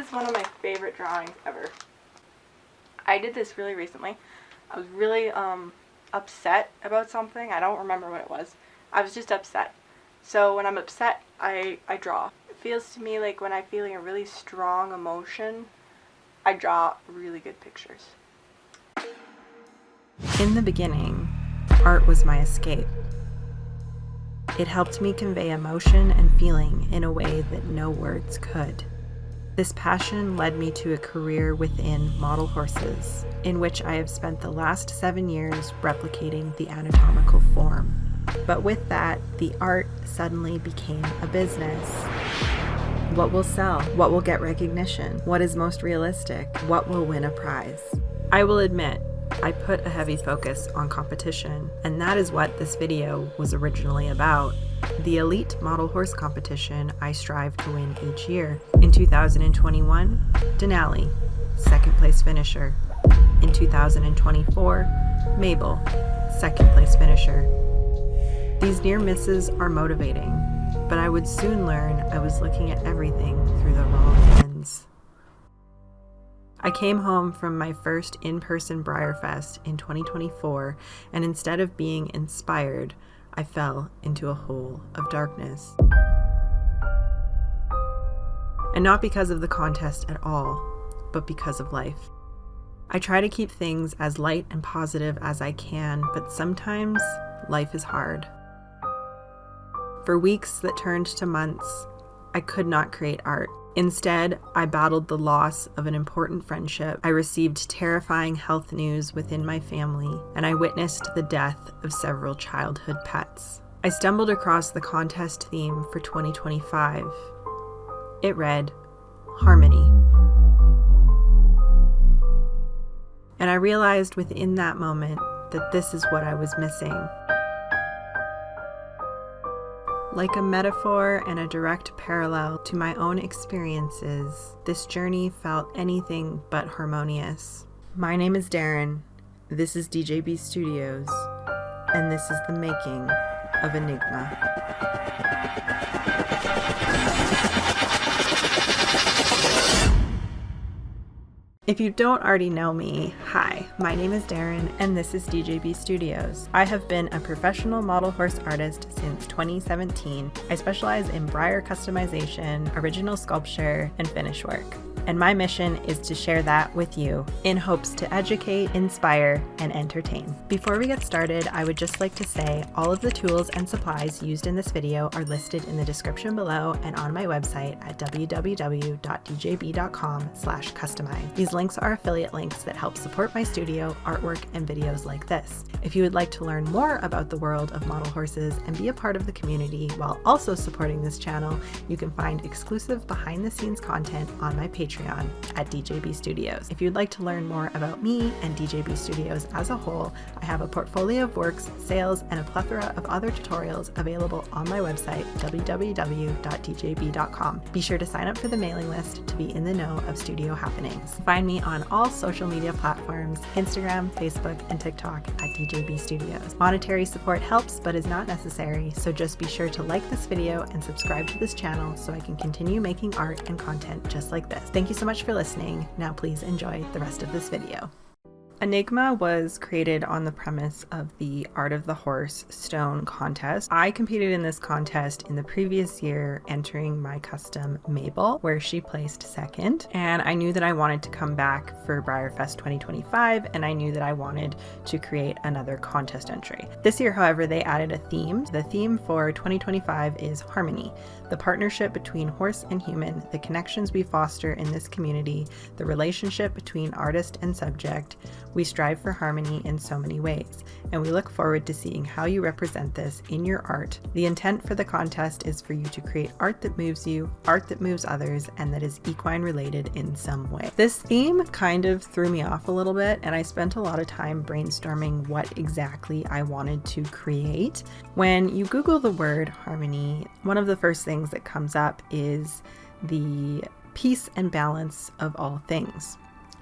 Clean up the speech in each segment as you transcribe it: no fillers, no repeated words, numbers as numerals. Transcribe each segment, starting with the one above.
is one of my favorite drawings ever. I did this really recently. I was really upset about something. I don't remember what it was. I was just upset. So when I'm upset, I draw. It feels to me like when I'm feeling a really strong emotion, I draw really good pictures. In the beginning, art was my escape. It helped me convey emotion and feeling in a way that no words could. This passion led me to a career within model horses, in which I have spent the last 7 years replicating the anatomical form. But with that, the art suddenly became a business. What will sell? What will get recognition? What is most realistic? What will win a prize? I will admit, I put a heavy focus on competition, and that is what this video was originally about. The elite model horse competition I strive to win each year. In 2021, Denali, second place finisher. In 2024, Mabel, second place finisher. These near misses are motivating, but I would soon learn I was looking at everything through the wrong lens. I came home from my first in-person Breyer Fest in 2024, and instead of being inspired, I fell into a hole of darkness. And not because of the contest at all, but because of life. I try to keep things as light and positive as I can, but sometimes life is hard. For weeks that turned to months, I could not create art. Instead, I battled the loss of an important friendship. I received terrifying health news within my family, and I witnessed the death of several childhood pets. I stumbled across the contest theme for 2025. It read, Harmony. And I realized within that moment that this is what I was missing. Like a metaphor and a direct parallel to my own experiences, this journey felt anything but harmonious. My name is Darynn, this is DeeJayBe Studios, and this is the making of Enigma. If you don't already know me, hi, my name is Darynn and this is DeeJayBe Studios. I have been a professional model horse artist since 2017. I specialize in Breyer customization, original sculpture, and finish work. And my mission is to share that with you in hopes to educate, inspire, and entertain. Before we get started, I would just like to say all of the tools and supplies used in this video are listed in the description below and on my website at www.deejaybe.com/customize. These links are affiliate links that help support my studio, artwork, and videos like this. If you would like to learn more about the world of model horses and be a part of the community while also supporting this channel, you can find exclusive behind-the-scenes content on my Patreon at DeeJayBe Studios. If you'd like to learn more about me and DeeJayBe Studios as a whole, I have a portfolio of works, sales, and a plethora of other tutorials available on my website, www.deejaybe.com. Be sure to sign up for the mailing list to be in the know of studio happenings. Find me on all social media platforms, Instagram, Facebook, and TikTok at DeeJayBe Studios. Monetary support helps but is not necessary, so just be sure to like this video and subscribe to this channel so I can continue making art and content just like this. Thank you so much for listening. Now please enjoy the rest of this video. Enigma was created on the premise of the Art of the Horse Stone contest. I competed in this contest in the previous year, entering my custom Mabel, where she placed second. And I knew that I wanted to come back for Breyer Fest 2025, and I knew that I wanted to create another contest entry. This year, however, they added a theme. The theme for 2025 is Harmony, the partnership between horse and human, the connections we foster in this community, the relationship between artist and subject. We strive for harmony in so many ways, and we look forward to seeing how you represent this in your art. The intent for the contest is for you to create art that moves you, art that moves others, and that is equine related in some way. This theme kind of threw me off a little bit, and I spent a lot of time brainstorming what exactly I wanted to create. When you Google the word harmony, one of the first things that comes up is the peace and balance of all things.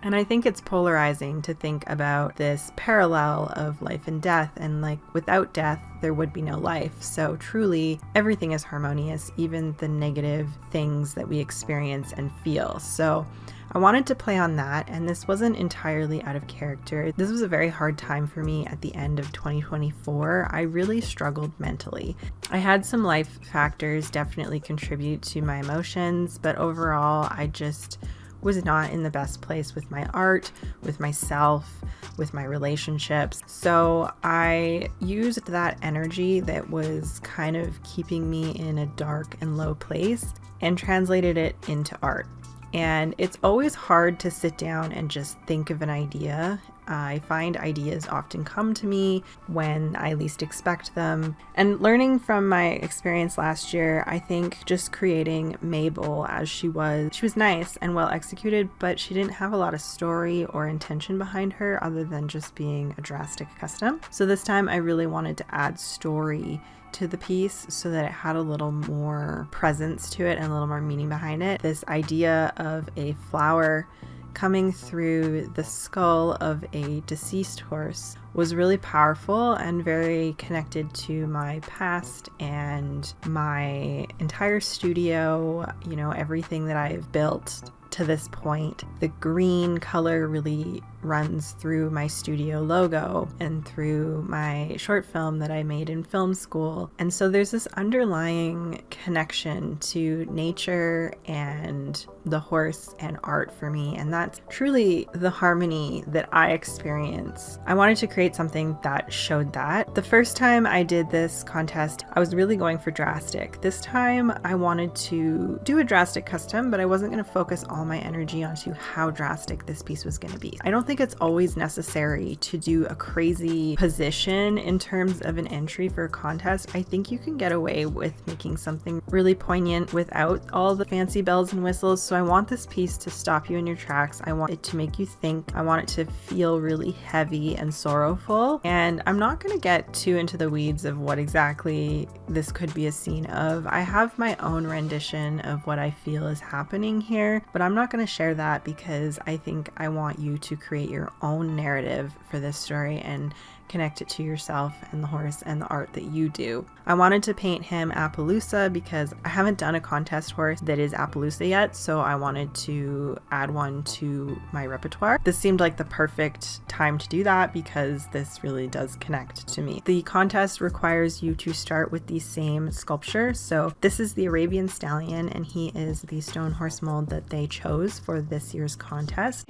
And I think it's polarizing to think about this parallel of life and death, and like without death, there would be no life. So truly, everything is harmonious, even the negative things that we experience and feel. So I wanted to play on that, and this wasn't entirely out of character. This was a very hard time for me at the end of 2024. I really struggled mentally. I had some life factors definitely contribute to my emotions, but overall, I just was not in the best place with my art, with myself, with my relationships. So I used that energy that was kind of keeping me in a dark and low place and translated it into art. And it's always hard to sit down and just think of an idea. I find ideas often come to me when I least expect them. And learning from my experience last year, I think just creating Mabel as she was nice and well executed, but she didn't have a lot of story or intention behind her other than just being a drastic custom. So this time I really wanted to add story to the piece so that it had a little more presence to it and a little more meaning behind it. This idea of a flower coming through the skull of a deceased horse was really powerful and very connected to my past and my entire studio, you know, everything that I've built to this point. The green color really runs through my studio logo and through my short film that I made in film school. And so there's this underlying connection to nature and the horse and art for me. And that's truly the harmony that I experience. I wanted to create something that showed that. The first time I did this contest, I was really going for drastic. This time I wanted to do a drastic custom, but I wasn't going to focus all my energy onto how drastic this piece was going to be. I don't think it's always necessary to do a crazy position in terms of an entry for a contest. I think you can get away with making something really poignant without all the fancy bells and whistles. So I want this piece to stop you in your tracks. I want it to make you think. I want it to feel really heavy and sorrowful. And I'm not going to get too into the weeds of what exactly this could be a scene of. I have my own rendition of what I feel is happening here, but I'm not going to share that because I think I want you to create your own narrative for this story and connect it to yourself and the horse and the art that you do. I wanted to paint him Appaloosa because I haven't done a contest horse that is Appaloosa yet, so I wanted to add one to my repertoire. This seemed like the perfect time to do that because this really does connect to me. The contest requires you to start with the same sculpture. So this is the Arabian Stallion, and he is the stone horse mold that they chose for this year's contest.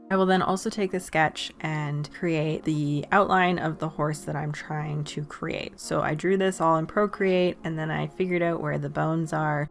I will then also take the sketch and create the outline of the horse that I'm trying to create. So I drew this all in Procreate, and then I figured out where the bones are.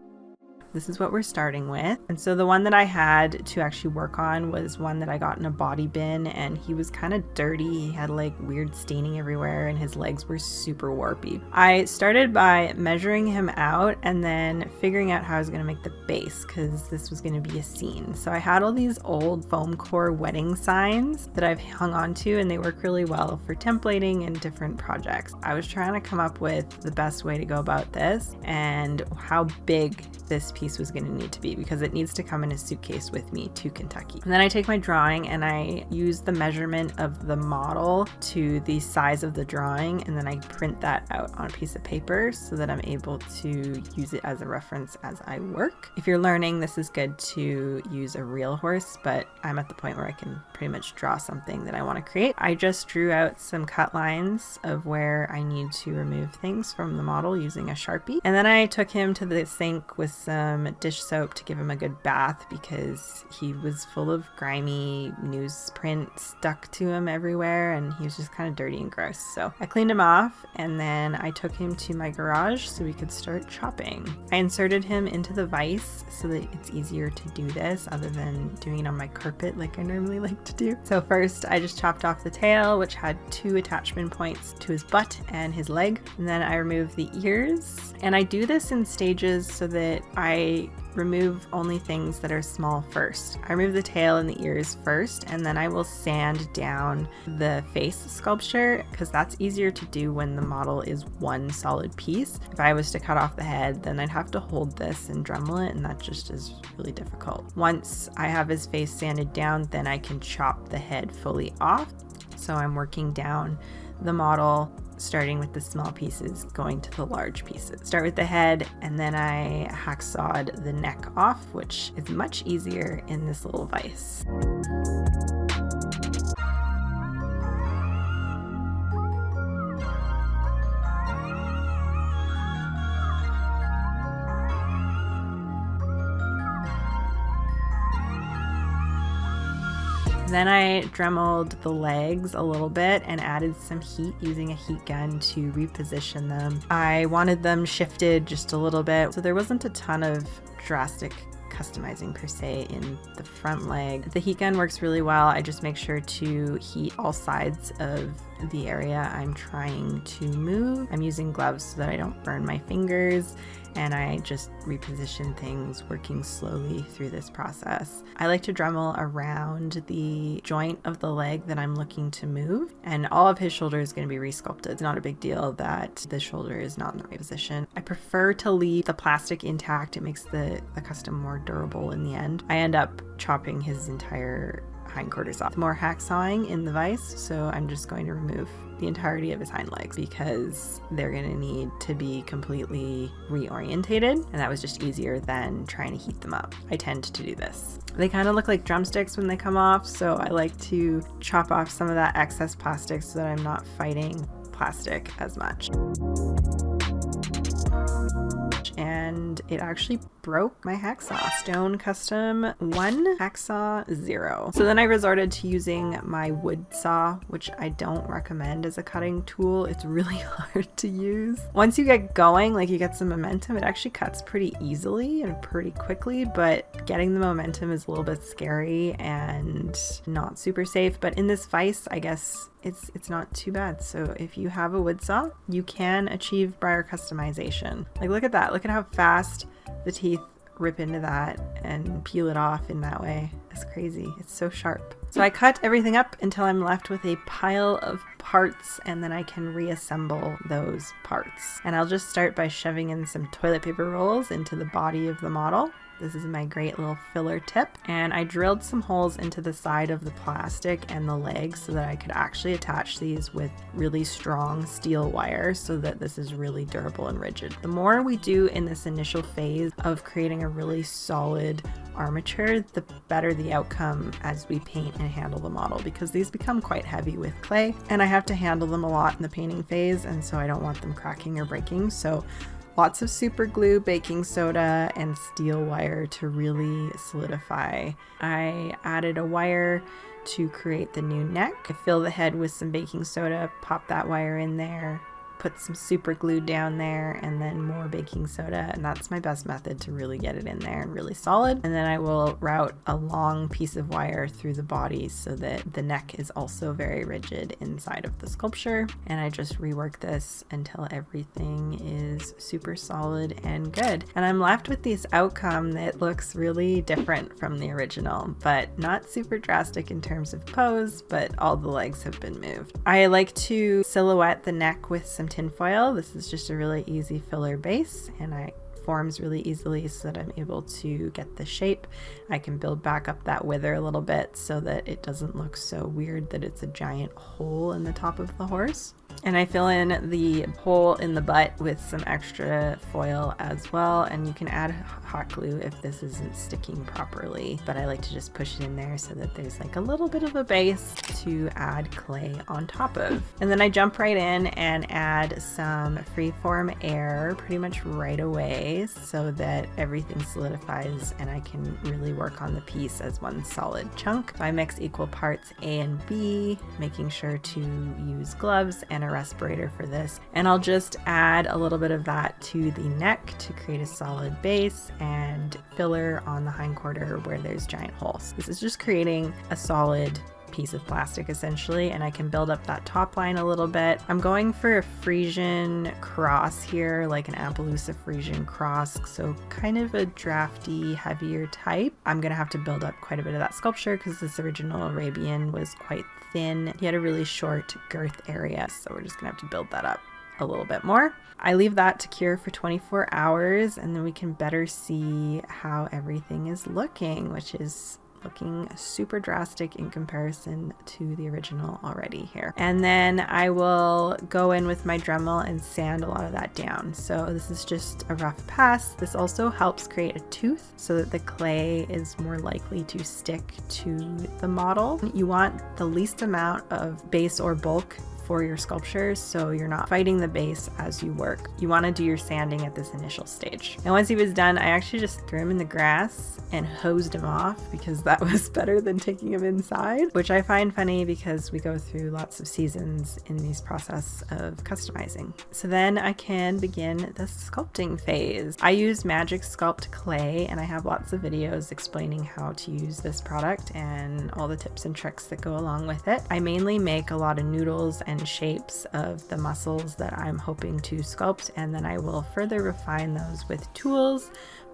This is what we're starting with. And so the one that I had to actually work on was one that I got in a body bin, and he was kind of dirty. He had like weird staining everywhere and his legs were super warpy. I started by measuring him out and then figuring out how I was going to make the base because this was going to be a scene. So I had all these old foam core wedding signs that I've hung on to, and they work really well for templating and different projects. I was trying to come up with the best way to go about this and how big this piece was going to need to be because it needs to come in a suitcase with me to Kentucky. And then I take my drawing and I use the measurement of the model to the size of the drawing, and then I print that out on a piece of paper so that I'm able to use it as a reference as I work. If you're learning, this is good to use a real horse, but I'm at the point where I can pretty much draw something that I want to create. I just drew out some cut lines of where I need to remove things from the model using a Sharpie. And then I took him to the sink with some dish soap to give him a good bath because he was full of grimy newsprint stuck to him everywhere and he was just kind of dirty and gross. So I cleaned him off and then I took him to my garage so we could start chopping. I inserted him into the vise so that it's easier to do this other than doing it on my carpet like I normally like to do. So first I just chopped off the tail, which had 2 attachment points to his butt and his leg, and then I removed the ears. And I do this in stages so that I remove only things that are small first. I remove the tail and the ears first, and then I will sand down the face sculpture because that's easier to do when the model is one solid piece. If I was to cut off the head, then I'd have to hold this and Dremel it, and that just is really difficult. Once I have his face sanded down, then I can chop the head fully off. So I'm working down the model, starting with the small pieces, going to the large pieces. Start with the head, and then I hacksawed the neck off, which is much easier in this little vise. Then I dremeled the legs a little bit and added some heat using a heat gun to reposition them. I wanted them shifted just a little bit, so there wasn't a ton of drastic customizing per se in the front leg. The heat gun works really well. I just make sure to heat all sides of the area I'm trying to move. I'm using gloves so that I don't burn my fingers, and I just reposition things, working slowly through this process. I like to Dremel around the joint of the leg that I'm looking to move, and all of his shoulder is going to be resculpted. It's not a big deal that the shoulder is not in the right position. I prefer to leave the plastic intact. It makes the custom more durable in the end. I end up chopping his entire hindquarters off. More hacksawing in the vise, so I'm just going to remove the entirety of his hind legs because they're going to need to be completely reorientated, and that was just easier than trying to heat them up. I tend to do this. They kind of look like drumsticks when they come off, so I like to chop off some of that excess plastic so that I'm not fighting plastic as much. And it actually broke my hacksaw. Stone Custom 1, hacksaw 0. So then I resorted to using my wood saw, which I don't recommend as a cutting tool. It's really hard to use. Once you get going, like you get some momentum, it actually cuts pretty easily and pretty quickly, but getting the momentum is a little bit scary and not super safe. But in this vise, I guess it's not too bad. So if you have a wood saw, you can achieve Breyer customization. Like look at that. Look at how fast the teeth rip into that and peel it off in that way. It's crazy. It's so sharp. So I cut everything up until I'm left with a pile of parts, and then I can reassemble those parts. And I'll just start by shoving in some toilet paper rolls into the body of the model. This is my great little filler tip, and I drilled some holes into the side of the plastic and the legs so that I could actually attach these with really strong steel wire so that this is really durable and rigid. The more we do in this initial phase of creating a really solid armature, the better the outcome as we paint and handle the model, because these become quite heavy with clay and I have to handle them a lot in the painting phase, and so I don't want them cracking or breaking. So lots of super glue, baking soda, and steel wire to really solidify. I added a wire to create the new neck. I fill the head with some baking soda, pop that wire in there, put some super glue down there, and then more baking soda, and that's my best method to really get it in there and really solid. And then I will route a long piece of wire through the body so that the neck is also very rigid inside of the sculpture, and I just rework this until everything is super solid and good. And I'm left with this outcome that looks really different from the original, but not super drastic in terms of pose, but all the legs have been moved. I like to silhouette the neck with some tinfoil. This is just a really easy filler base, and it forms really easily so that I'm able to get the shape. I can build back up that wither a little bit so that it doesn't look so weird that it's a giant hole in the top of the horse. And I fill in the hole in the butt with some extra foil as well, and you can add hot glue if this isn't sticking properly, but I like to just push it in there so that there's like a little bit of a base to add clay on top of. And then I jump right in and add some freeform air pretty much right away so that everything solidifies and I can really work on the piece as one solid chunk. So I mix equal parts A and B, making sure to use gloves and a respirator for this, and I'll just add a little bit of that to the neck to create a solid base and filler on the hindquarter where there's giant holes. This is just creating a solid piece of plastic essentially, and I can build up that top line a little bit. I'm going for a Frisian cross here, like an Appaloosa Frisian cross, so kind of a drafty, heavier type. I'm gonna have to build up quite a bit of that sculpture because this original Arabian was quite thin. He had a really short girth area, so we're just gonna have to build that up a little bit more. I leave that to cure for 24 hours and then we can better see how everything is looking, which is looking super drastic in comparison to the original already here. And then I will go in with my Dremel and sand a lot of that down. So this is just a rough pass. This also helps create a tooth so that the clay is more likely to stick to the model. You want the least amount of base or bulk for your sculptures, so you're not fighting the base as you work. You want to do your sanding at this initial stage. And once he was done, I actually just threw him in the grass and hosed him off because that was better than taking him inside, which I find funny because we go through lots of seasons in these process of customizing. So then I can begin the sculpting phase. I use Magic Sculpt clay and I have lots of videos explaining how to use this product and all the tips and tricks that go along with it. I mainly make a lot of noodles and shapes of the muscles that I'm hoping to sculpt, and then I will further refine those with tools,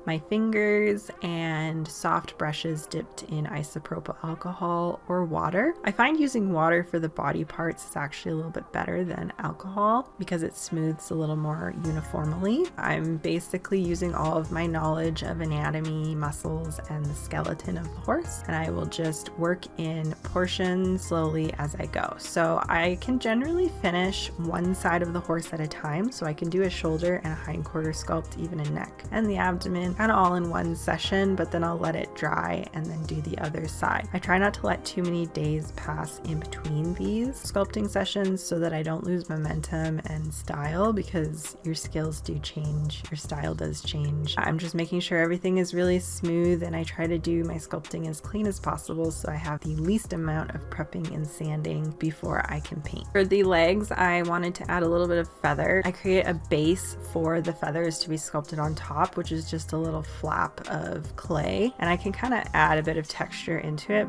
my fingers, and soft brushes dipped in isopropyl alcohol or water. I find using water for the body parts is actually a little bit better than alcohol because it smooths a little more uniformly. I'm basically using all of my knowledge of anatomy, muscles, and the skeleton of the horse, and I will just work in portions slowly as I go. So I can generally finish one side of the horse at a time, so I can do a shoulder and a hindquarter sculpt, even a neck and the abdomen, kind of all in one session, but then I'll let it dry and then do the other side. I try not to let too many days pass in between these sculpting sessions so that I don't lose momentum and style, because your skills do change, your style does change. I'm just making sure everything is really smooth, and I try to do my sculpting as clean as possible so I have the least amount of prepping and sanding before I can paint. For the legs, I wanted to add a little bit of feather. I create a base for the feathers to be sculpted on top, which is just a little flap of clay, and I can kind of add a bit of texture into it.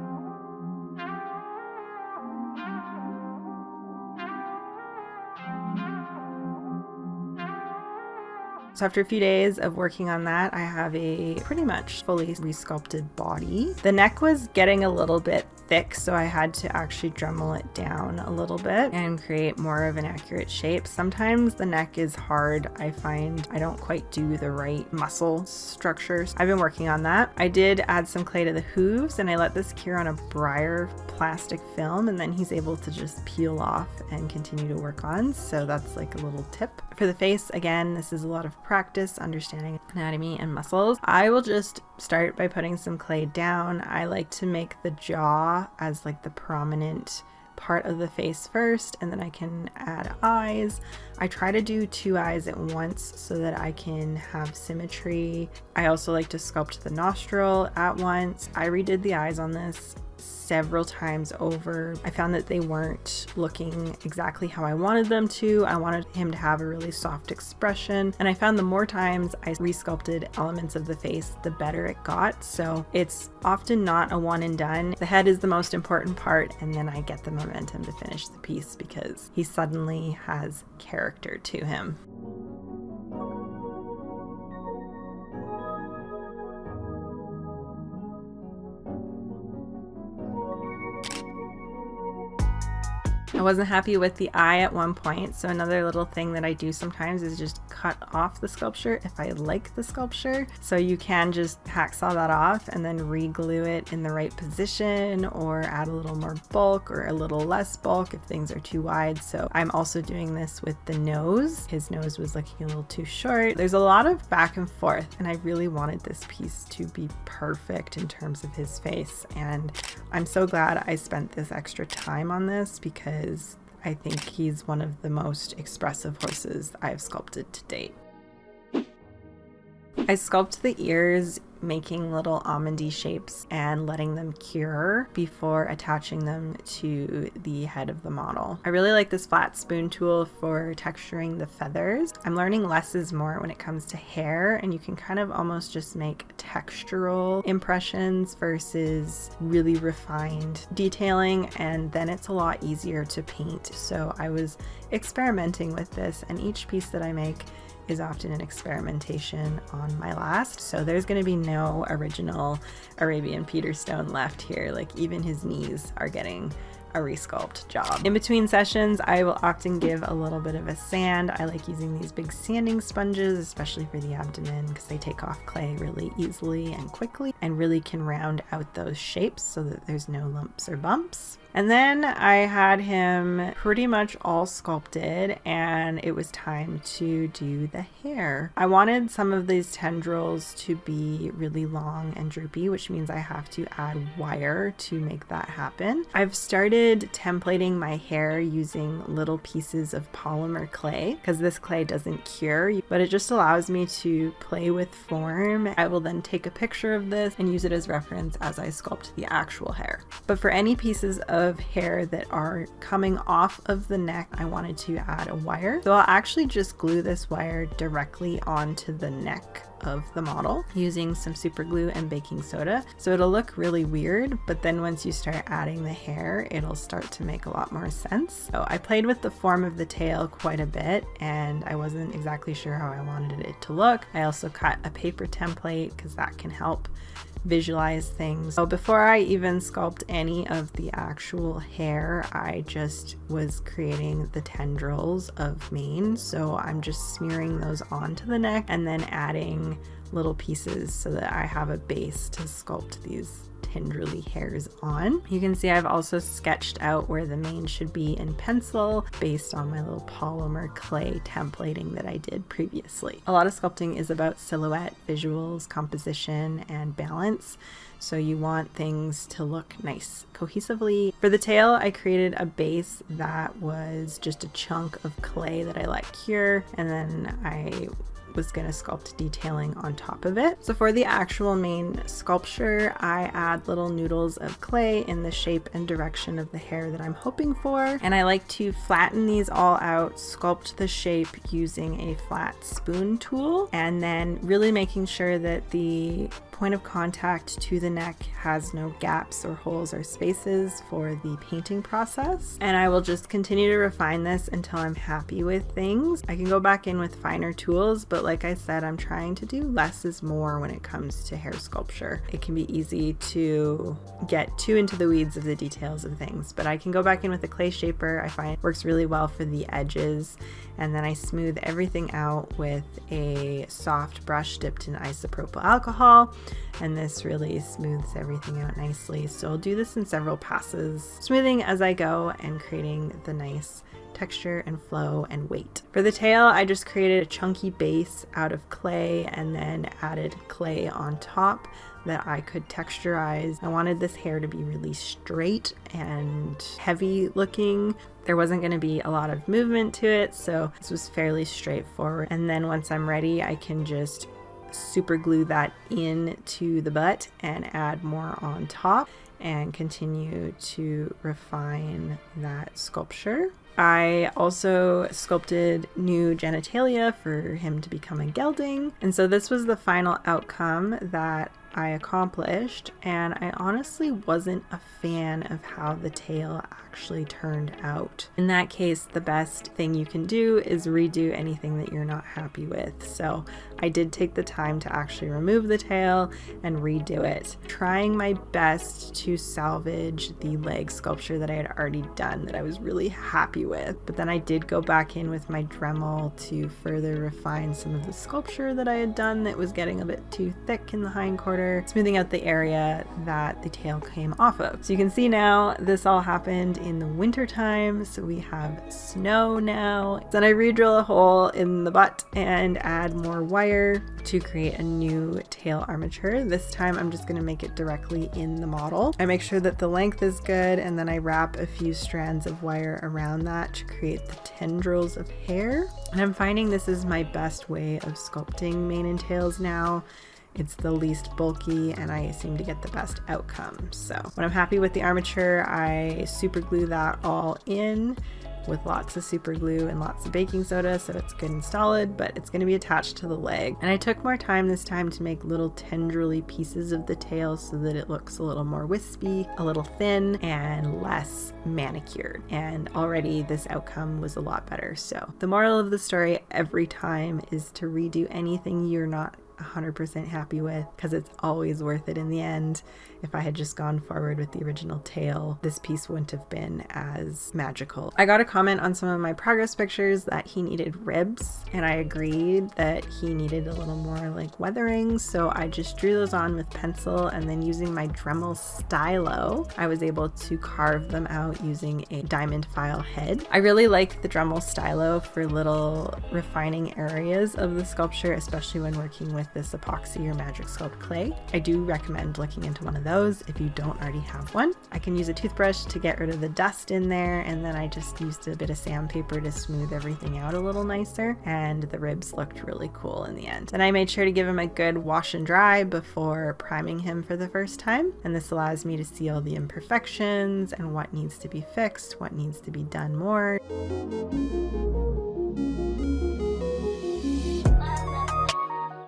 So after a few days of working on that, I have a pretty much fully resculpted body. The neck was getting a little bit thick, so I had to actually Dremel it down a little bit and create more of an accurate shape. Sometimes the neck is hard. I find I don't quite do the right muscle structures. I've been working on that. I did add some clay to the hooves, and I let this cure on a Breyer plastic film, and then he's able to just peel off and continue to work on. So that's like a little tip. For the face, again, this is a lot of practice understanding anatomy and muscles. I will just start by putting some clay down. I like to make the jaw as like the prominent part of the face first, and then I can add eyes. I try to do 2 eyes at once so that I can have symmetry. I also like to sculpt the nostril at once. I redid the eyes on this several times over. I found that they weren't looking exactly how I wanted them to. I wanted him to have a really soft expression, and I found the more times I resculpted elements of the face, the better it got. So it's often not a one and done. The head is the most important part, and then I get the momentum to finish the piece because he suddenly has character to him. I wasn't happy with the eye at one point, so another little thing that I do sometimes is just cut off the sculpture if I like the sculpture. So you can just hacksaw that off and then re-glue it in the right position, or add a little more bulk or a little less bulk if things are too wide. So I'm also doing this with the nose. His nose was looking a little too short. There's a lot of back and forth, and I really wanted this piece to be perfect in terms of his face, and I'm so glad I spent this extra time on this because I think he's one of the most expressive horses I've sculpted to date. I sculpt the ears, making little almondy shapes and letting them cure before attaching them to the head of the model. I really like this flat spoon tool for texturing the feathers. I'm learning less is more when it comes to hair, and you can kind of almost just make textural impressions versus really refined detailing, and then it's a lot easier to paint. So I was experimenting with this, and each piece that I make is often an experimentation on my last. So there's going to be no original Arabian Peter Stone left here. Like, even his knees are getting a resculpt job. In between sessions, I will often give a little bit of a sand. I like using these big sanding sponges, especially for the abdomen, because they take off clay really easily and quickly and really can round out those shapes so that there's no lumps or bumps. And then I had him pretty much all sculpted, and it was time to do the hair. I wanted some of these tendrils to be really long and droopy, which means I have to add wire to make that happen. I've started templating my hair using little pieces of polymer clay, because this clay doesn't cure, but it just allows me to play with form. I will then take a picture of this and use it as reference as I sculpt the actual hair. But for any pieces of hair that are coming off of the neck, I wanted to add a wire. So I'll actually just glue this wire directly onto the neck of the model using some super glue and baking soda. So it'll look really weird, but then once you start adding the hair, it'll start to make a lot more sense. So I played with the form of the tail quite a bit, and I wasn't exactly sure how I wanted it to look. I also cut a paper template because that can help visualize things. So before I even sculpt any of the actual hair, I just was creating the tendrils of mane. So I'm just smearing those onto the neck and then adding little pieces so that I have a base to sculpt these tendrily hairs on. You can see I've also sketched out where the mane should be in pencil based on my little polymer clay templating that I did previously. A lot of sculpting is about silhouette, visuals, composition, and balance. So you want things to look nice cohesively. For the tail, I created a base that was just a chunk of clay that I let cure, and then I was going to sculpt detailing on top of it. So for the actual main sculpture, I add little noodles of clay in the shape and direction of the hair that I'm hoping for. And I like to flatten these all out, sculpt the shape using a flat spoon tool, and then really making sure that the point of contact to the neck has no gaps or holes or spaces for the painting process. And I will just continue to refine this until I'm happy with things. I can go back in with finer tools, but like I said, I'm trying to do less is more when it comes to hair sculpture. It can be easy to get too into the weeds of the details of things, but I can go back in with a clay shaper. I find it works really well for the edges, and then I smooth everything out with a soft brush dipped in isopropyl alcohol, and this really smooths everything out nicely. So I'll do this in several passes, smoothing as I go and creating the nice texture and flow and weight. For the tail, I just created a chunky base out of clay and then added clay on top that I could texturize. I wanted this hair to be really straight and heavy looking. There wasn't going to be a lot of movement to it, so this was fairly straightforward. And then once I'm ready, I can just super glue that into the butt and add more on top and continue to refine that sculpture. I also sculpted new genitalia for him to become a gelding, and so this was the final outcome that I accomplished, and I honestly wasn't a fan of how the tail actually turned out. In that case, the best thing you can do is redo anything that you're not happy with. So I did take the time to actually remove the tail and redo it, trying my best to salvage the leg sculpture that I had already done that I was really happy with. But then I did go back in with my Dremel to further refine some of the sculpture that I had done that was getting a bit too thick in the hindquarters. powder, smoothing out the area that the tail came off of. So you can see now this all happened in the winter time, so we have snow now. Then I re-drill a hole in the butt and add more wire to create a new tail armature. This time I'm just going to make it directly in the model. I make sure that the length is good, and then I wrap a few strands of wire around that to create the tendrils of hair. And I'm finding this is my best way of sculpting mane and tails now. It's the least bulky and I seem to get the best outcome. So when I'm happy with the armature, I super glue that all in with lots of super glue and lots of baking soda so it's good and solid, but it's going to be attached to the leg. And I took more time this time to make little tendrily pieces of the tail so that it looks a little more wispy, a little thin, and less manicured. And already this outcome was a lot better. So the moral of the story every time is to redo anything you're not 100% happy with, because it's always worth it in the end. If I had just gone forward with the original tail, this piece wouldn't have been as magical. I got a comment on some of my progress pictures that he needed ribs, and I agreed that he needed a little more like weathering, so I just drew those on with pencil, and then using my Dremel stylo, I was able to carve them out using a diamond file head. I really like the Dremel stylo for little refining areas of the sculpture, especially when working with this epoxy or Magic Sculpt clay. I do recommend looking into one of those if you don't already have one. I can use a toothbrush to get rid of the dust in there, and then I just used a bit of sandpaper to smooth everything out a little nicer, and the ribs looked really cool in the end. Then I made sure to give him a good wash and dry before priming him for the first time, and this allows me to see all the imperfections and what needs to be fixed, what needs to be done more.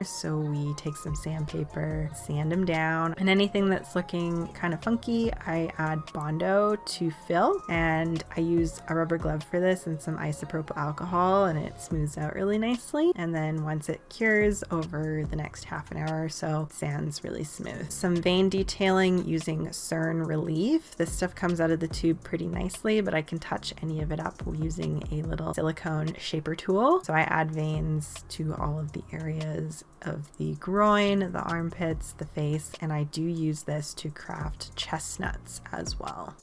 So we take some sandpaper, sand them down, and anything that's looking kind of funky, I add Bondo to fill, and I use a rubber glove for this and some isopropyl alcohol, and it smooths out really nicely. And then once it cures over the next half an hour or so, it sands really smooth. Some vein detailing using CERN Relief. This stuff comes out of the tube pretty nicely, but I can touch any of it up using a little silicone shaper tool. So I add veins to all of the areas of the groin, the armpits, the face, and I do use this to craft chestnuts as well.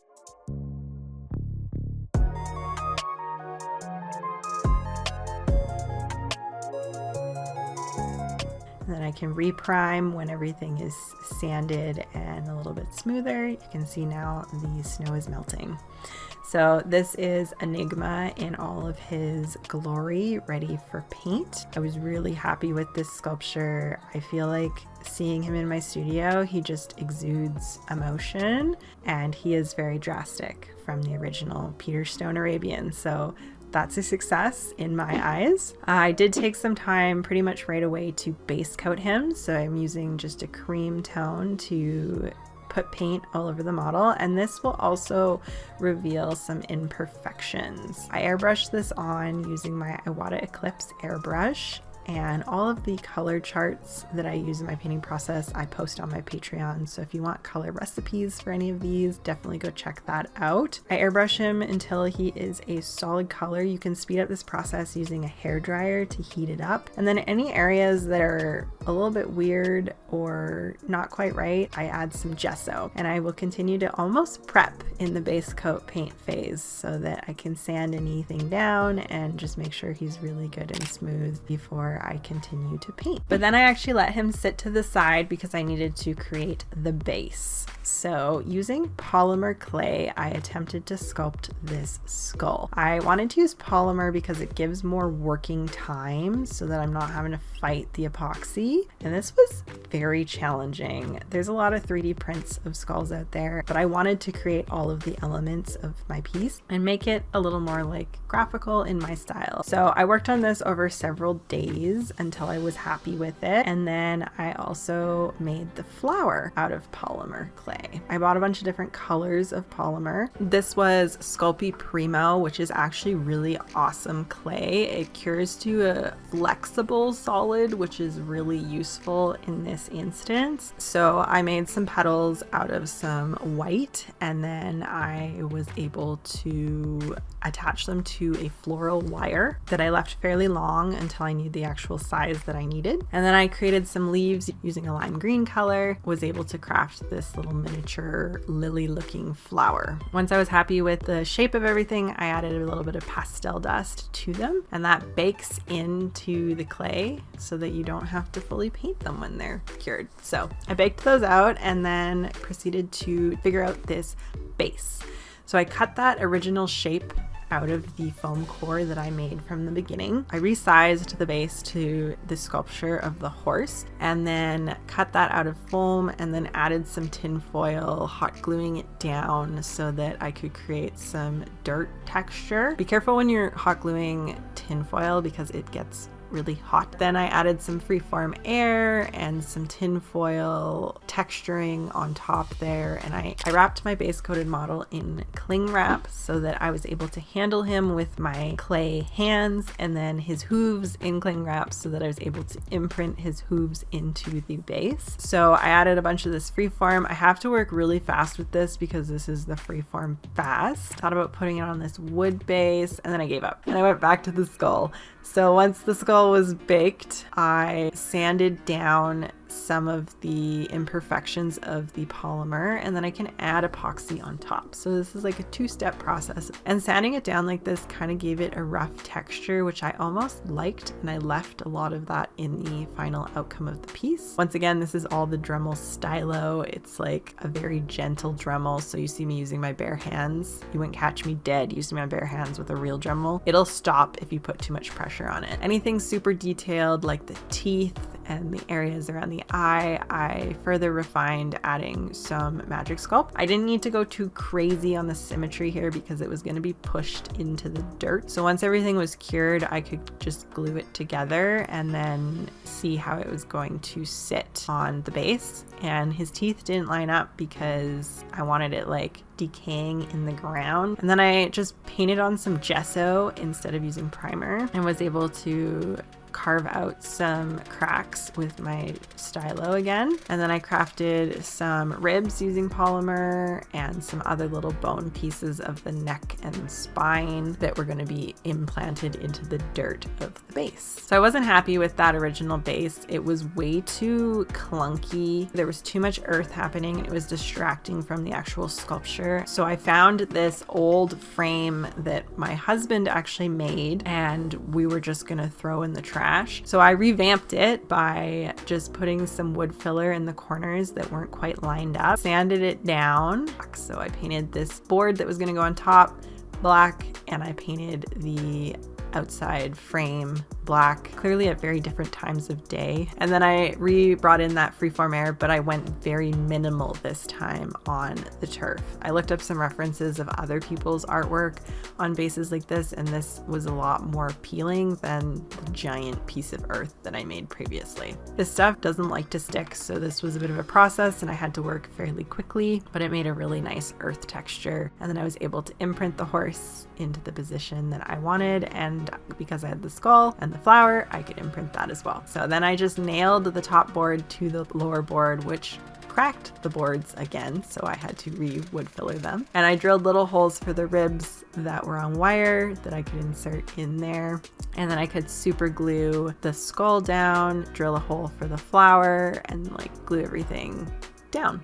And then I can reprime when everything is sanded and a little bit smoother. You can see now the snow is melting. So this is Enigma in all of his glory, ready for paint. I was really happy with this sculpture. I feel like seeing him in my studio, he just exudes emotion, and he is very drastic from the original Peter Stone Arabian. So that's a success in my eyes. I did take some time pretty much right away to base coat him. So I'm using just a cream tone to put paint all over the model, and this will also reveal some imperfections. I airbrushed this on using my Iwata Eclipse airbrush, and all of the color charts that I use in my painting process I post on my Patreon, so if you want color recipes for any of these, definitely go check that out. I airbrush him until he is a solid color. You can speed up this process using a hairdryer to heat it up, and then any areas that are a little bit weird or not quite right, I add some gesso, and I will continue to almost prep in the base coat paint phase so that I can sand anything down and just make sure he's really good and smooth before I continue to paint. But then I actually let him sit to the side because I needed to create the base. So using polymer clay, I attempted to sculpt this skull. I wanted to use polymer because it gives more working time so that I'm not having to fight the epoxy. And this was very challenging. There's a lot of 3D prints of skulls out there, but I wanted to create all of the elements of my piece and make it a little more like graphical in my style. So I worked on this over several days until I was happy with it. And then I also made the flower out of polymer clay. I bought a bunch of different colors of polymer. This was Sculpey Primo, which is actually really awesome clay. It cures to a flexible solid, which is really useful in this instance. So I made some petals out of some white, and then I was able to attach them to a floral wire that I left fairly long until I knew the actual size that I needed. And then I created some leaves using a lime green color, was able to craft this little miniature lily looking flower. Once I was happy with the shape of everything, I added a little bit of pastel dust to them, and that bakes into the clay so that you don't have to fully paint them when they're cured. So I baked those out and then proceeded to figure out this base. So I cut that original shape out of the foam core that I made from the beginning. I resized the base to the sculpture of the horse and then cut that out of foam and then added some tin foil, hot gluing it down so that I could create some dirt texture. Be careful when you're hot gluing tin foil because it gets really hot. Then I added some freeform air and some tin foil texturing on top there, and I wrapped my base coated model in cling wrap so that I was able to handle him with my clay hands, and then his hooves in cling wrap so that I was able to imprint his hooves into the base. So I added a bunch of this freeform. I have to work really fast with this because this is the freeform fast. Thought about putting it on this wood base and then I gave up and I went back to the skull. So once the skull was baked, I sanded down some of the imperfections of the polymer and then I can add epoxy on top. So this is like a two-step process, and sanding it down like this kind of gave it a rough texture, which I almost liked, and I left a lot of that in the final outcome of the piece. Once again, this is all the Dremel stylo. It's like a very gentle Dremel, so you see me using my bare hands. You wouldn't catch me dead using my bare hands with a real Dremel. It'll stop if you put too much pressure on it. Anything super detailed like the teeth and the areas around the eye, I further refined adding some magic sculpt. I didn't need to go too crazy on the symmetry here because it was going to be pushed into the dirt. So once everything was cured, I could just glue it together and then see how it was going to sit on the base. And his teeth didn't line up because I wanted it like decaying in the ground. And then I just painted on some gesso instead of using primer and was able to carve out some cracks with my stylo again. And then I crafted some ribs using polymer and some other little bone pieces of the neck and spine that were going to be implanted into the dirt of the base. So I wasn't happy with that original base. It was way too clunky. There was too much earth happening and it was distracting from the actual sculpture. So I found this old frame that my husband actually made and we were just going to throw in the trash. So I revamped it by just putting some wood filler in the corners that weren't quite lined up, sanded it down. So I painted this board that was going to go on top black, and I painted the outside frame black, clearly at very different times of day. And then I brought in that freeform air, but I went very minimal this time on the turf. I looked up some references of other people's artwork on bases like this, and this was a lot more appealing than the giant piece of earth that I made previously. This stuff doesn't like to stick, so this was a bit of a process and I had to work fairly quickly, but it made a really nice earth texture. And then I was able to imprint the horse into the position that I wanted, and because I had the skull and the flower, I could imprint that as well. So then I just nailed the top board to the lower board, which cracked the boards again, so I had to re-wood filler them. And I drilled little holes for the ribs that were on wire that I could insert in there. And then I could super glue the skull down, drill a hole for the flower, and like glue everything down.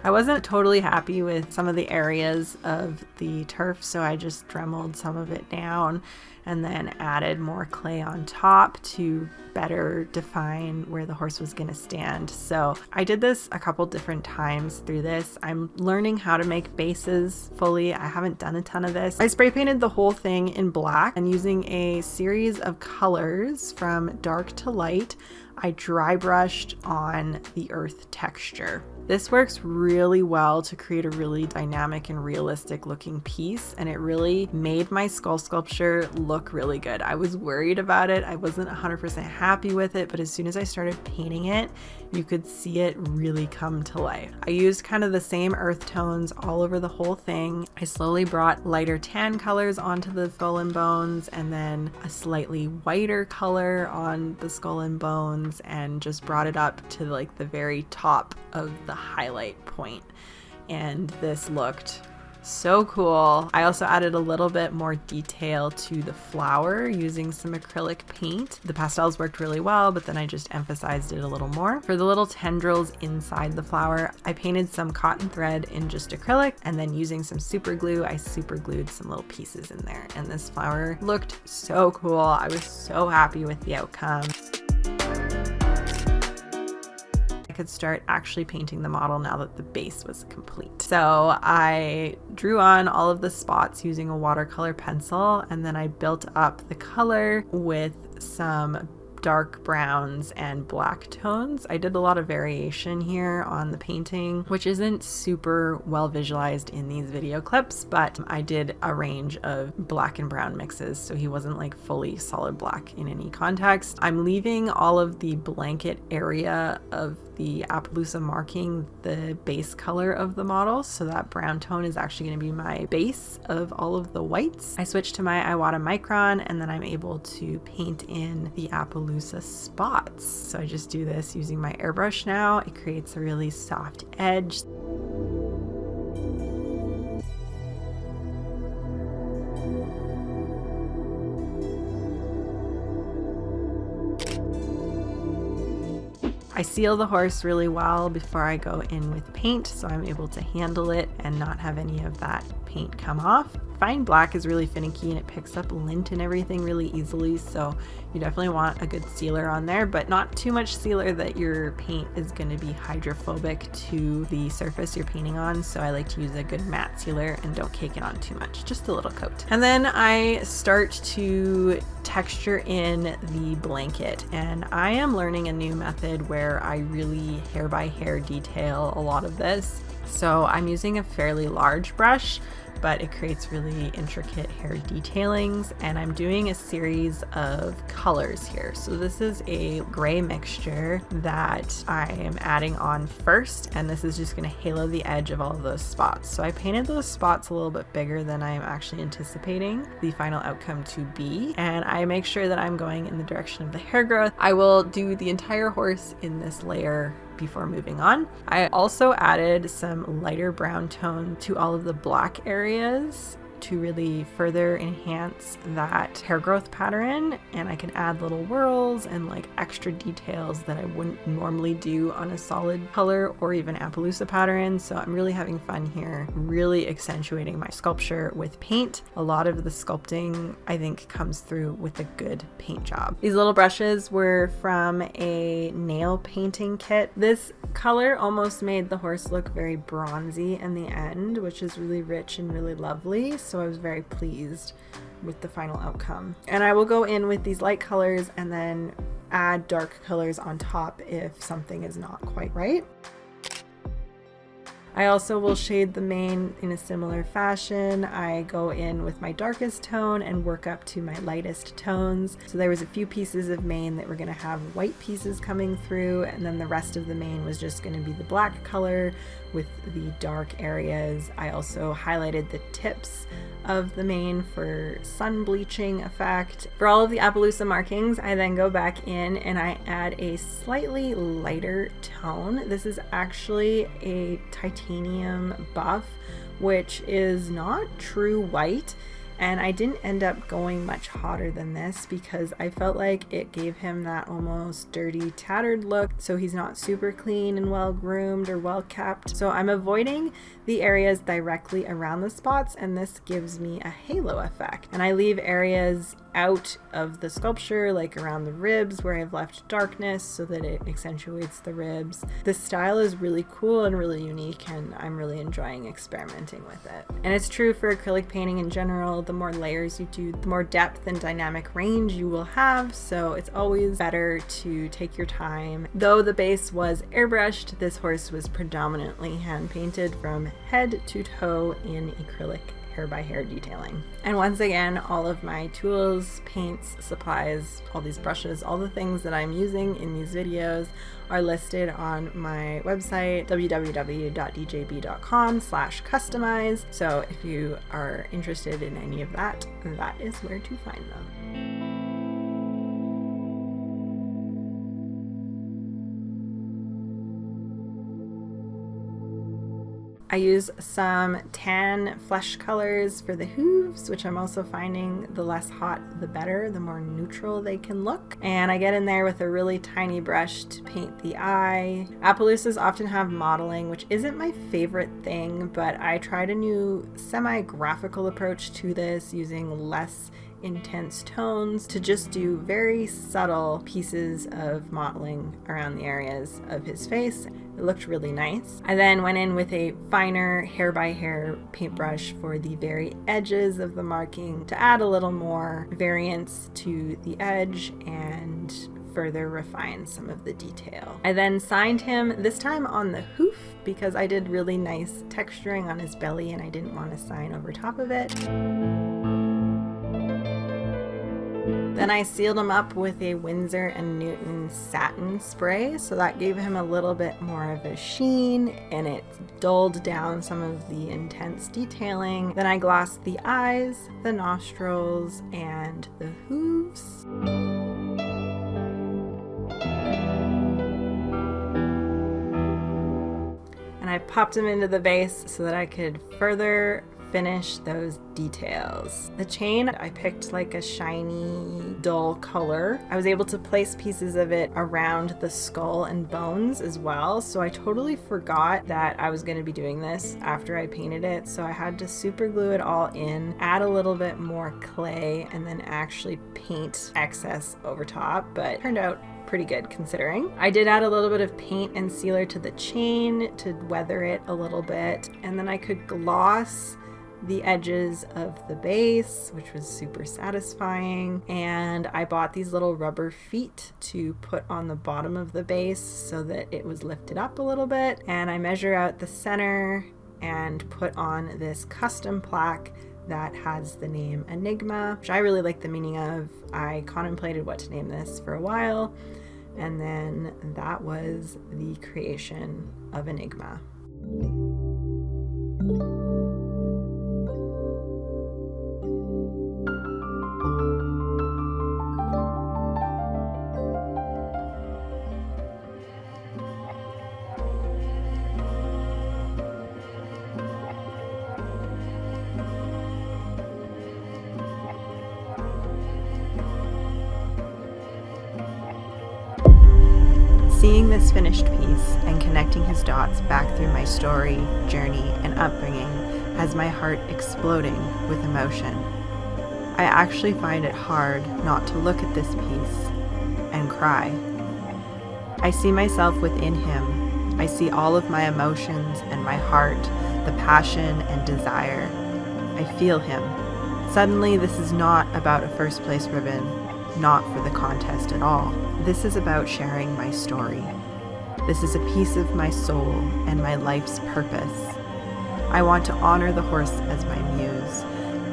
I wasn't totally happy with some of the areas of the turf, so I just dremeled some of it down and then added more clay on top to better define where the horse was going to stand. So I did this a couple different times through this. I'm learning how to make bases fully. I haven't done a ton of this. I spray painted the whole thing in black, and using a series of colors from dark to light, I dry brushed on the earth texture. This works really well to create a really dynamic and realistic looking piece, and it really made my skull sculpture look really good. I was worried about it. I wasn't 100% happy with it, but as soon as I started painting it, you could see it really come to life. I used kind of the same earth tones all over the whole thing. I slowly brought lighter tan colors onto the skull and bones, and then a slightly whiter color on the skull and bones, and just brought it up to like the very top of the highlight point. And this looked So cool. I also added a little bit more detail to the flower using some acrylic paint. The pastels worked really well, but then I just emphasized it a little more. For the little tendrils inside the flower, I painted some cotton thread in just acrylic, and then using some super glue, I super glued some little pieces in there. And this flower looked so cool. I was so happy with the outcome. Could start actually painting the model now that the base was complete. So I drew on all of the spots using a watercolor pencil, and then I built up the color with some dark browns and black tones. I did a lot of variation here on the painting, which isn't super well visualized in these video clips, but I did a range of black and brown mixes, so he wasn't like fully solid black in any context. I'm leaving all of the blanket area of the Appaloosa marking the base color of the model, so that brown tone is actually going to be my base of all of the whites. I switched to my Iwata Micron, and then I'm able to paint in the Appaloosa spots. So I just do this using my airbrush now. It creates a really soft edge. I seal the horse really well before I go in with paint, so I'm able to handle it and not have any of that paint come off. Fine black is really finicky and it picks up lint and everything really easily, so you definitely want a good sealer on there, but not too much sealer that your paint is going to be hydrophobic to the surface you're painting on. So I like to use a good matte sealer and don't cake it on too much, just a little coat. And then I start to texture in the blanket, and I am learning a new method where I really hair by hair detail a lot of this. So I'm using a fairly large brush, but it creates really intricate hair detailings, and I'm doing a series of colors here. So this is a gray mixture that I am adding on first, and this is just going to halo the edge of all of those spots. So I painted those spots a little bit bigger than I'm actually anticipating the final outcome to be, and I make sure that I'm going in the direction of the hair growth. I will do the entire horse in this layer before moving on. I also added some lighter brown tone to all of the black areas to really further enhance that hair growth pattern, and I can add little whirls and like extra details that I wouldn't normally do on a solid color or even Appaloosa pattern. So I'm really having fun here, really accentuating my sculpture with paint. A lot of the sculpting I think comes through with a good paint job. These little brushes were from a nail painting kit. This color almost made the horse look very bronzy in the end, which is really rich and really lovely. So I was very pleased with the final outcome. And I will go in with these light colors and then add dark colors on top if something is not quite right. I also will shade the mane in a similar fashion. I go in with my darkest tone and work up to my lightest tones. So there was a few pieces of mane that were going to have white pieces coming through, and then the rest of the mane was just going to be the black color with the dark areas. I also highlighted the tips of the mane for sun bleaching effect. For all of the Appaloosa markings, I then go back in and I add a slightly lighter tone. This is actually a titanium buff, which is not true white. And I didn't end up going much hotter than this because I felt like it gave him that almost dirty, tattered look. So he's not super clean and well groomed or well kept. So I'm avoiding the areas directly around the spots, and this gives me a halo effect. And I leave areas out of the sculpture, like around the ribs where I've left darkness so that it accentuates the ribs. This style is really cool and really unique, and I'm really enjoying experimenting with it. And it's true for acrylic painting in general. The more layers you do, the more depth and dynamic range you will have, so it's always better to take your time. Though the base was airbrushed, this horse was predominantly hand painted from head to toe in acrylic hair by hair detailing. And once again, all of my tools, paints, supplies, all these brushes, all the things that I'm using in these videos are listed on my website, www.deejaybe.com/customize. So if you are interested in any of that, that is where to find them. I use some tan flesh colors for the hooves, which I'm also finding the less hot the better, the more neutral they can look. And I get in there with a really tiny brush to paint the eye. Appaloosas often have modeling, which isn't my favorite thing, but I tried a new semi-graphical approach to this using less intense tones to just do very subtle pieces of modeling around the areas of his face. It looked really nice. I then went in with a finer hair by hair paintbrush for the very edges of the marking to add a little more variance to the edge and further refine some of the detail. I then signed him, this time on the hoof, because I did really nice texturing on his belly and I didn't want to sign over top of it. Then I sealed him up with a Winsor & Newton satin spray, so that gave him a little bit more of a sheen and it dulled down some of the intense detailing. Then I glossed the eyes, the nostrils, and the hooves. And I popped him into the base so that I could further finish those details. The chain, I picked like a shiny, dull color. I was able to place pieces of it around the skull and bones as well, so I totally forgot that I was going to be doing this after I painted it, so I had to super glue it all in, add a little bit more clay, and then actually paint excess over top, but it turned out pretty good considering. I did add a little bit of paint and sealer to the chain to weather it a little bit, and then I could gloss the edges of the base, which was super satisfying. And I bought these little rubber feet to put on the bottom of the base so that it was lifted up a little bit. And I measure out the center and put on this custom plaque that has the name Enigma, which I really like the meaning of. I contemplated what to name this for a while, and then that was the creation of Enigma. Seeing this finished piece and connecting his dots back through my story, journey, and upbringing has my heart exploding with emotion. I actually find it hard not to look at this piece and cry. I see myself within him. I see all of my emotions and my heart, the passion and desire. I feel him. Suddenly, this is not about a first place ribbon, not for the contest at all. This is about sharing my story. This is a piece of my soul and my life's purpose. I want to honor the horse as my muse.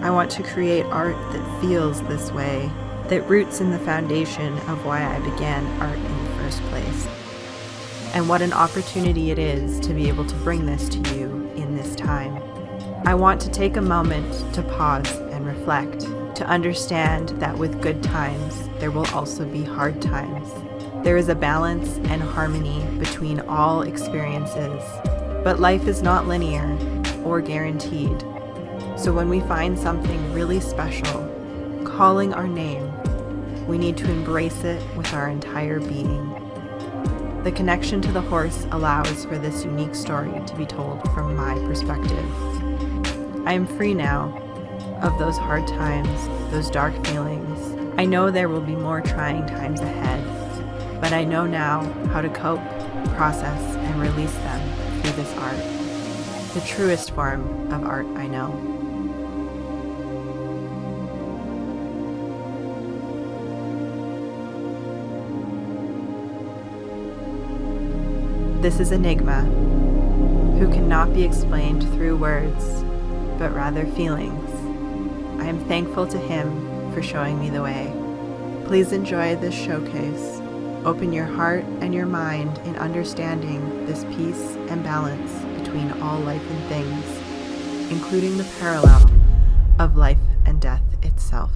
I want to create art that feels this way, that roots in the foundation of why I began art in the first place. And what an opportunity it is to be able to bring this to you in this time. I want to take a moment to pause and reflect, to understand that with good times, there will also be hard times. There is a balance and harmony between all experiences, but life is not linear or guaranteed. So when we find something really special, calling our name, we need to embrace it with our entire being. The connection to the horse allows for this unique story to be told from my perspective. I am free now of those hard times, those dark feelings. I know there will be more trying times ahead, but I know now how to cope, process, and release them through this art. The truest form of art I know. This is Enigma, who cannot be explained through words, but rather feelings. I am thankful to him for showing me the way. Please enjoy this showcase. Open your heart and your mind in understanding this peace and balance between all life and things, including the parallel of life and death itself.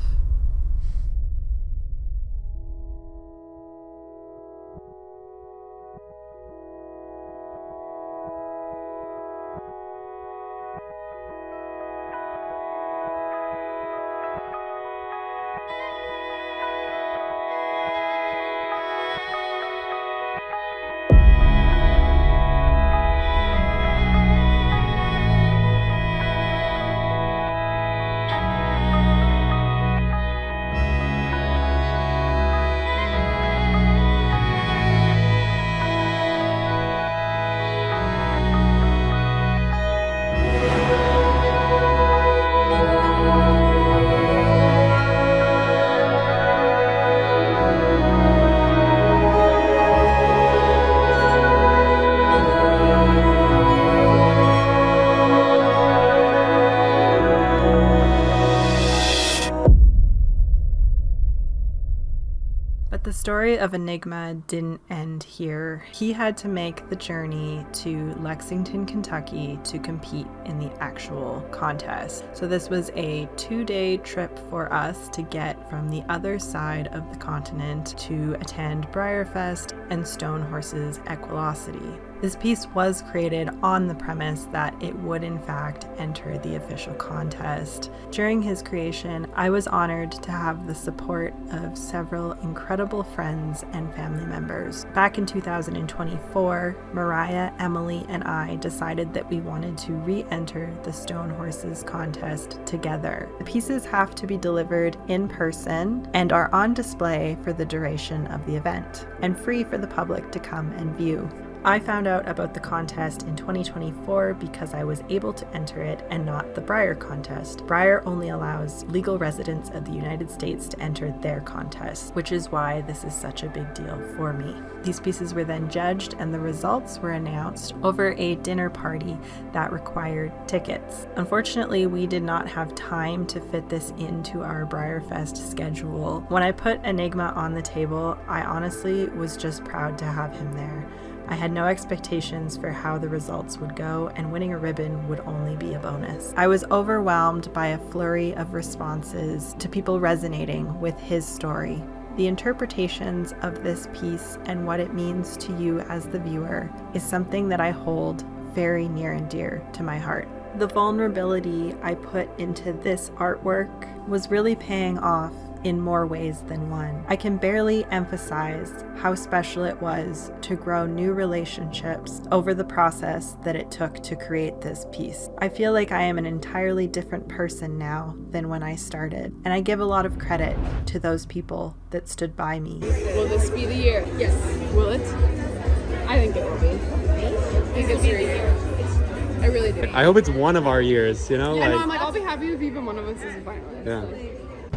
story of Enigma didn't end here. He had to make the journey to Lexington, Kentucky to compete in the actual contest. So this was a 2-day trip for us to get from the other side of the continent to attend Breyerfest and Stone Horse's Equilocity. This piece was created on the premise that it would in fact enter the official contest. During his creation, I was honored to have the support of several incredible friends and family members. Back in 2024, Mariah, Emily, and I decided that we wanted to re-enter the Stone Horses contest together. The pieces have to be delivered in person and are on display for the duration of the event, and free for the public to come and view. I found out about the contest in 2024 because I was able to enter it and not the Breyer contest. Breyer only allows legal residents of the United States to enter their contest, which is why this is such a big deal for me. These pieces were then judged and the results were announced over a dinner party that required tickets. Unfortunately, we did not have time to fit this into our Breyerfest schedule. When I put Enigma on the table, I honestly was just proud to have him there. I had no expectations for how the results would go, and winning a ribbon would only be a bonus. I was overwhelmed by a flurry of responses to people resonating with his story. The interpretations of this piece and what it means to you as the viewer is something that I hold very near and dear to my heart. The vulnerability I put into this artwork was really paying off in more ways than one. I can barely emphasize how special it was to grow new relationships over the process that it took to create this piece. I feel like I am an entirely different person now than when I started, and I give a lot of credit to those people that stood by me. Will this be the year? Yes. Will it? I think it will be. I think it's your year. I really do. I hope it's one of our years, you know? Yeah, no, I'm like, I'll be happy if even one of us is a finalist. Yeah.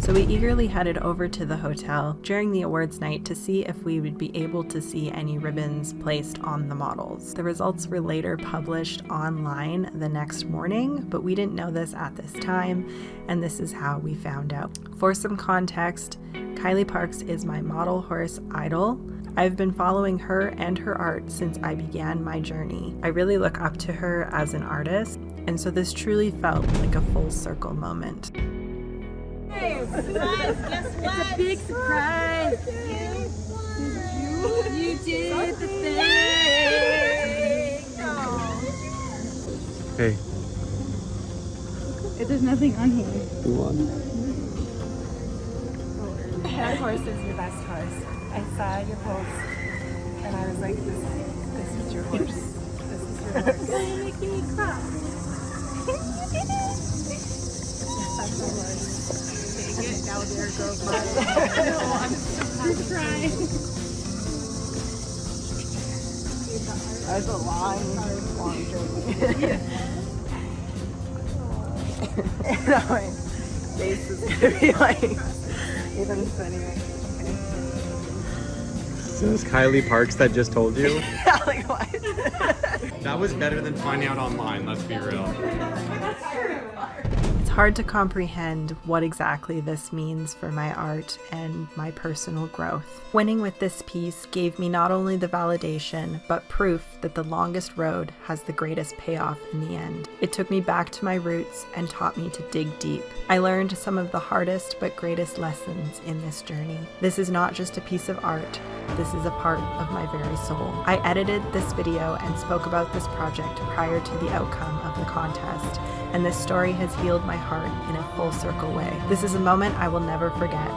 So we eagerly headed over to the hotel during the awards night to see if we would be able to see any ribbons placed on the models. The results were later published online the next morning, but we didn't know this at this time, and this is how we found out. For some context, Kylie Parks is my model horse idol. I've been following her and her art since I began my journey. I really look up to her as an artist, and so this truly felt like a full circle moment. Surprise! Guess what? It's a big surprise! You did the thing! Hey. There's nothing on here. Go on. That horse is your best horse. I saw your post and I was like, this is your horse. This is your horse. You're making me cry. You did it! That's my horse. Now there goes my no, I'm so crying. That was a long journey. And my face is gonna be like even funnier. So it was Kylie Parks that just told you? Yeah, like what? That was better than finding out online, let's be real. It's hard to comprehend what exactly this means for my art and my personal growth. Winning with this piece gave me not only the validation, but proof that the longest road has the greatest payoff in the end. It took me back to my roots and taught me to dig deep. I learned some of the hardest but greatest lessons in this journey. This is not just a piece of art, this is a part of my very soul. I edited this video and spoke about this project prior to the outcome of the contest, and this story has healed my heart in a full circle way. This is a moment I will never forget,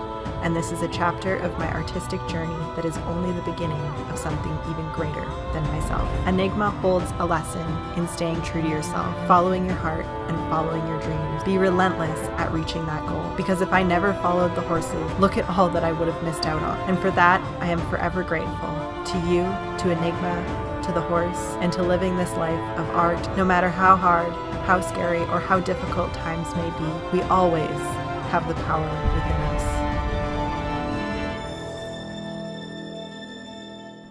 and this is a chapter of my artistic journey that is only the beginning of something even greater than myself. Enigma holds a lesson in staying true to yourself, following your heart, and following your dreams. Be relentless at reaching that goal, because if I never followed the horses, look at all that I would have missed out on. And for that, I am forever grateful to you, to Enigma, to the horse, and to living this life of art. No matter how hard, how scary, or how difficult times may be, we always have the power within us.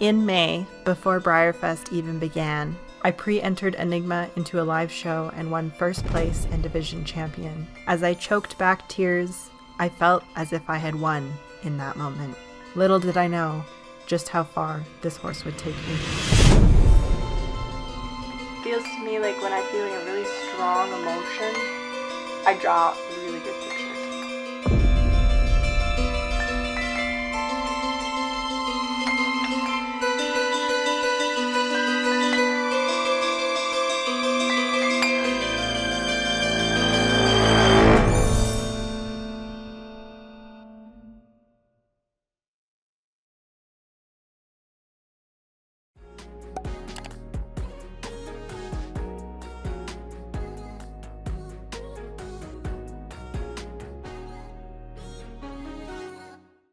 In May, before Breyerfest even began, I pre-entered Enigma into a live show and won first place and division champion. As I choked back tears, I felt as if I had won in that moment. Little did I know just how far this horse would take me. Feels to me like when I feel like a really strong emotion, I draw